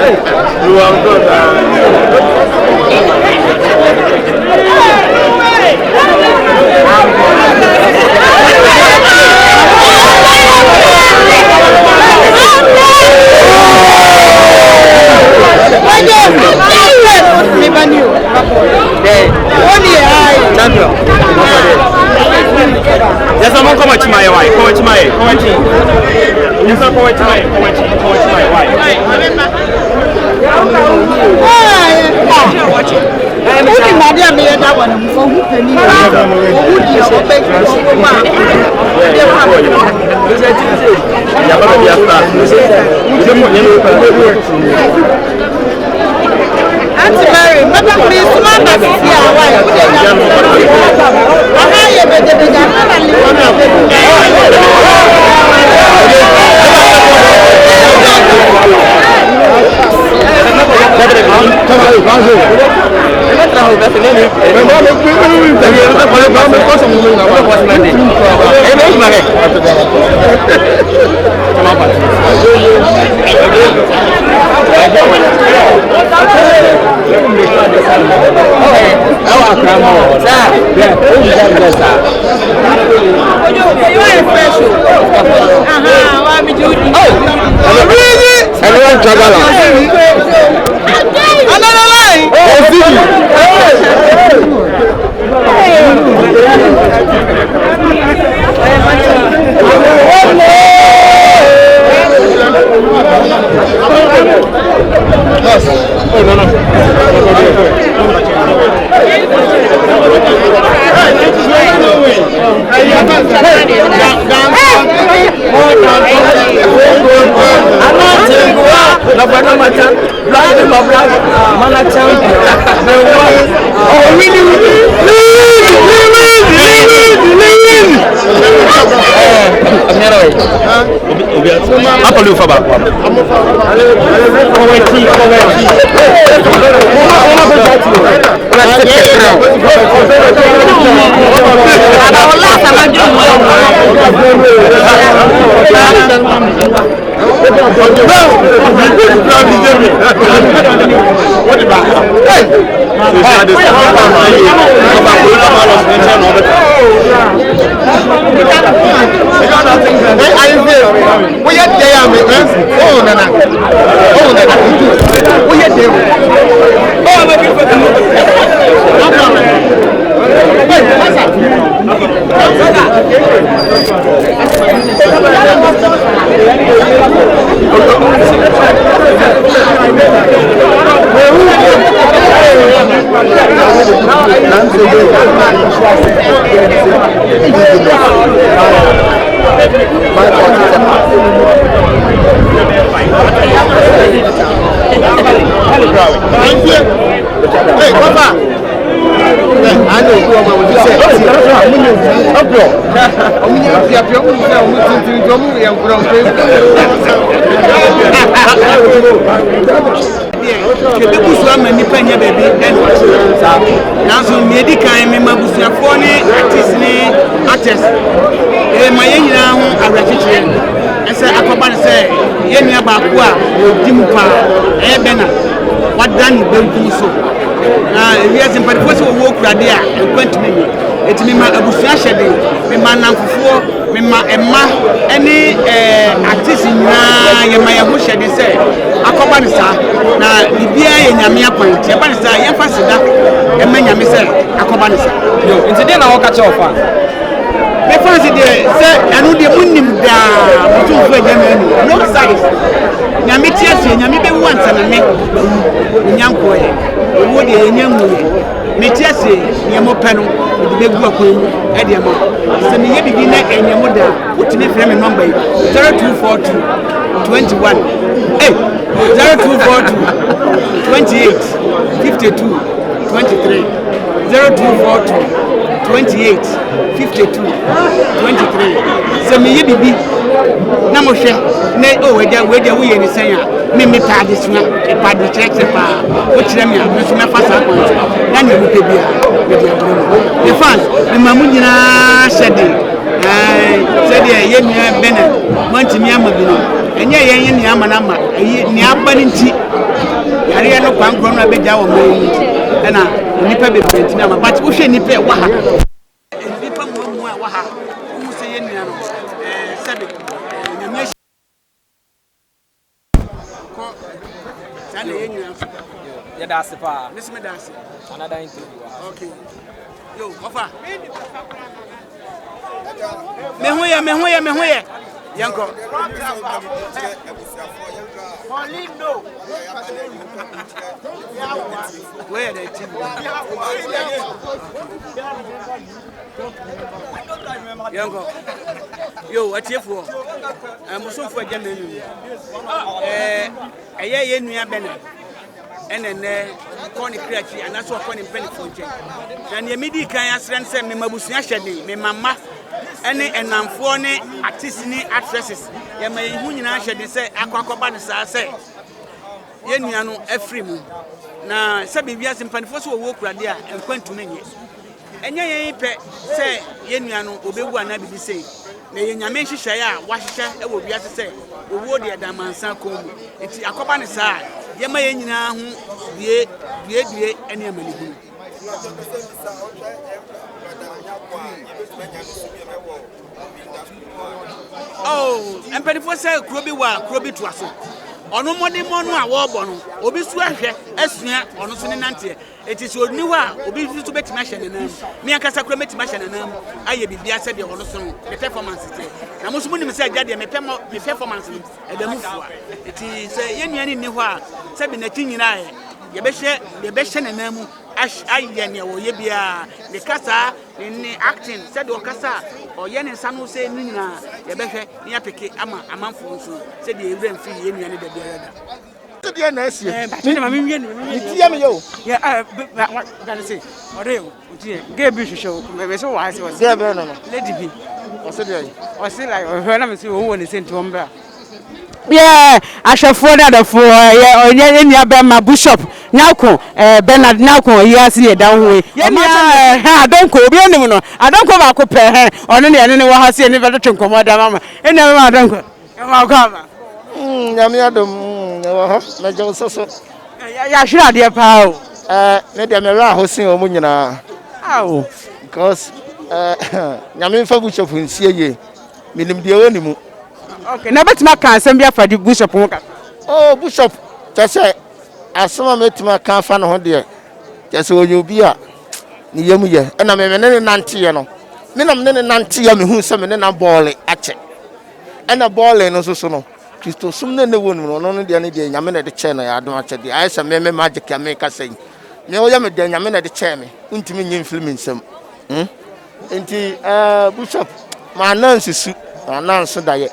You are good. Champion. Yes, I'm going to come to my wife. Come to my wife. Yes, I'm going to my wife. Auntie Mary, Mama, please, Mama, here. Why? enye yen ni ama na ma ni aba ni nti yare no kwankro no abeja wo mai na nipa be print na ma but wo hwe nipa wa ha nipa mu wa ha wo se yen nua no sabe nyame ko sale yen nua ya da sepa misme dance another interview okay yo ofa me hoye yanko Paulindo where the team yanko yo atiefo musofo agya eye ye nua bene enene koni kreachi anaso koni mpeni fonche na ne medi kan asren se me mabusua hyede me mama ene enamfo ne artist ni actresses ye ma hu nyina hyede se akwakoba ne sa se ye nua no afri mu na se bibia se mpanifo so wo kurade a enkwantu nye enye yen pe se ye nua no obewu ana bibi se na ye nyame hyehyɛ a wahyehyɛ ewo biase se owo de damansa komu enti akoba ne sa yema ye nyina hu due ene amalibu oh empenifo say krobi to aso ono modi monu a wo bo no obi su ahwe asua ono so ne nante eti so oni wa obi su betima hye ne nam me akasa kro betima hye ne nam aye bibia se de ono so no performance te na mo so munim se agya de me performance edamu fua eti se ye nuani ni ho a se bi na tinyina ye behye ne nam aye ne wo ye bia de kasa ni acting se de o kasa o ye ne nsa no se ni nyina ye behwe ni apeke ama amanfo nso se de ewura mfi ye nuani de bia da dia na asie ni ma me wie ni tia me yo ya gonna say ore o ge bi hwehwe o me so wa se o dia be no no lady bi o se dia o se like o hwe na me se o wo ne senti o mbra yeah ahwefo na dafo onye nya be ma bishop nyako Bernard nyako yiase ye dan ho ha adonko obi onim no adonko ba ko pe he ono ne ne wa ha se ne be de twenkomo da mama ene ma adonko e ma ko ama nyame adom wo ho na je so ya hwira de pa o ne de me ra ho sin o mu nyina awo because nyame fa bishop nsie ye minim de woni mu okay na betima kan asem bia fa di bishop ho ka oh bishop tese asema metima kan fa no ho de tese oyobi a ni yemu ye na me ne nante ye no me nam ne nante ye me hu se me ne na ball ache na ball no so no Kristo sum ne wonu no de ne de nyame ne de che no ya adom ache de ai se me magic ya me ka sei me o ya me de nyame ne de che me ntimi nyim film nsem enti bishop ma nansu da ye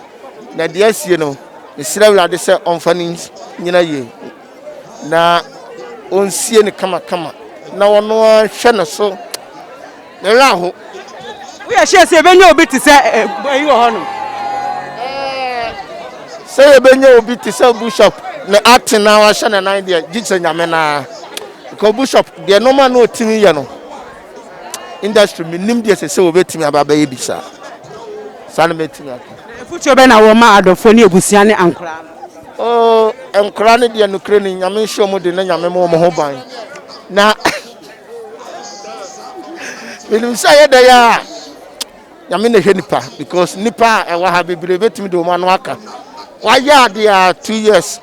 na de asie no misira wulade se onfani nyina ye na onsie ne kama na wono hwe ne so ne raho we ya share se benye obi ti se ayi wo ho no se benye obi ti se bishop ne acting na wa hwe ne nan de gitse nyame na ko bishop de no ma no otimi ye no industry minim de se obetimi ababa ye bisa sana betimi aka fucho be na wo ma adofo ne ebusia ne ankra oh ankra ne de nukre ne nyame hwe mu de na nyame mo ho ban na minim sa ye da ya nyame ne hwe nipa because nipa e wa ha bebre betimi de o ma no aka wa ya de 2 years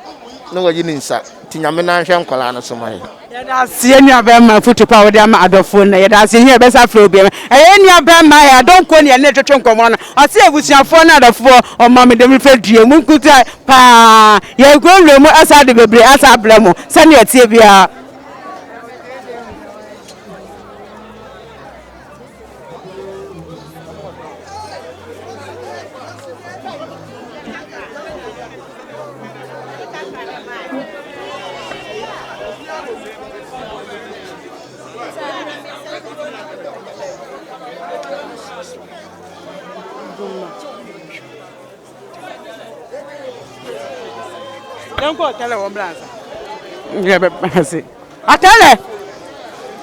no wa yini nsa ti nyame na hwe nkola no so mai ya da sie ni abema fucho pa wo de ma adofo na ya da sie here be sa fro bi ni abema ya don ko ne ne twetwe nkomo na o se ebusuafo na adofo o ma me de me fedue mu nkuta pa ya gwonwe mu asa de bebre asa blamo se ne etie bia Don't go tell her one yeah be say atele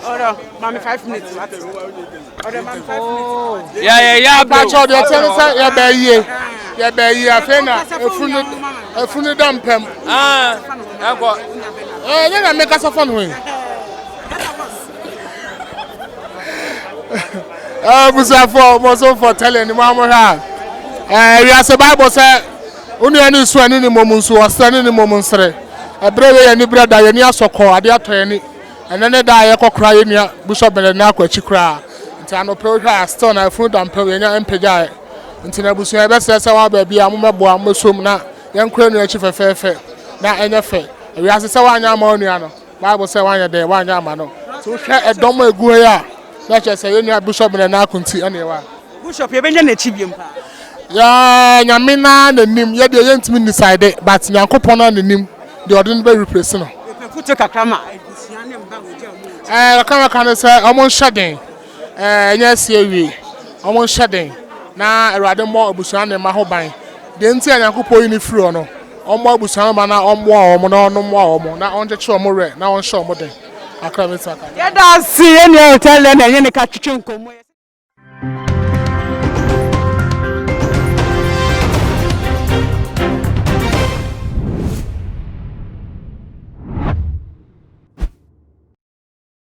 ora mami 5 minutes ora mami 5 minutes yeah ba cho de tell say ya ba yie ya be yi afena efunu dampem Enko. ye na make us fun we busafo mo so for telling ni mo ha we as Bible say unu ani so ani ni mom nso osani ni mom nsre ebrebe ye ni brada ye ni asoko ade ato ni enene da ye kokra ye ni bishop bele na akwachi kra nti anope hwa still na efunu dampem ye nya empeja nti na busu ebe sese wa ba bia mo mebo amosom na ye nkra nu achi fefefe na enye fe we as se wa anya ma onu ano Bible say wa anya de wa anya ma no so hwe edom egu ya na che se ye ni bishop bele na akunti ene wa Bishop ye benje na chibiem pa ya nyamina na nim ye de ye ntimi decide but nyankopon na nim de odin be replace no futu kakrama ebusia ne mba oja kama kan se omon shaden nya siewi omon shaden na erade mo abusia ne ma ho ban de nti nyankopon ni free no omo abusia ma na omo omo na ono mo omo na onje che omo re na on sho omo den akra me saka ye da si ye ne hotel na ye ne ka twetwe nkomo